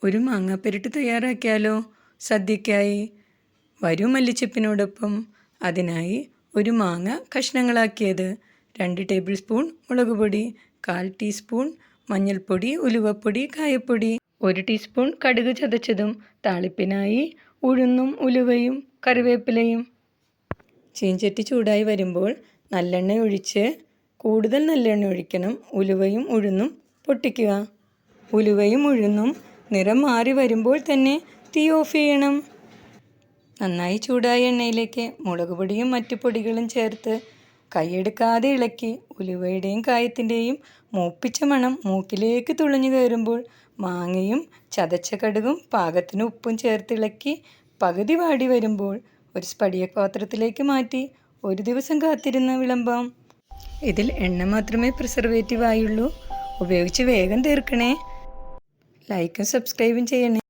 ഒരു മാങ്ങാപ്പെരട്ട് തയ്യാറാക്കിയാലോ സദ്യക്കായി? വരൂ മല്ലിച്ചപ്പിനോടൊപ്പം. അതിനായി ഒരു മാങ്ങ കഷ്ണങ്ങളാക്കിയത്, 2 ടേബിൾ സ്പൂൺ മുളക് പൊടി, 1/4 ടീസ്പൂൺ മഞ്ഞൾപ്പൊടി, ഉലുവപ്പൊടി, കായപ്പൊടി, 1 ടീസ്പൂൺ കടുക് ചതച്ചതും, താളിപ്പിനായി ഉഴുന്നും ഉലുവയും കറിവേപ്പിലയും. ചീഞ്ചട്ടി ചൂടായി വരുമ്പോൾ നല്ലെണ്ണ ഒഴിച്ച്, കൂടുതൽ നല്ലെണ്ണ ഒഴിക്കണം. ഉലുവയും ഉഴുന്നും പൊട്ടിക്കുക. ഉലുവയും ഉഴുന്നും നിറം മാറി വരുമ്പോൾ തന്നെ തീ ഓഫ് ചെയ്യണം. നന്നായി ചൂടായ എണ്ണയിലേക്ക് മുളക് പൊടിയും മറ്റു പൊടികളും ചേർത്ത് കൈയെടുക്കാതെ ഇളക്കി, ഉലുവയുടെയും കായത്തിൻ്റെയും മൂപ്പിച്ച മണം മൂക്കിലേക്ക് തുളഞ്ഞു കയറുമ്പോൾ മാങ്ങയും ചതച്ച കടുകും പാകത്തിന് ഉപ്പും ചേർത്തിളക്കി പകുതി വാടി വരുമ്പോൾ ഒരു സ്പടിക പാത്രത്തിലേക്ക് മാറ്റി 1 ദിവസം കാത്തിരുന്ന് വിളമ്പാം. ഇതിൽ എണ്ണ മാത്രമേ പ്രിസർവേറ്റീവ് ആയുള്ളൂ. ഉപയോഗിച്ച് വേഗം തീർക്കണേ. ലൈക്കും സബ്സ്ക്രൈബും ചെയ്യണേ.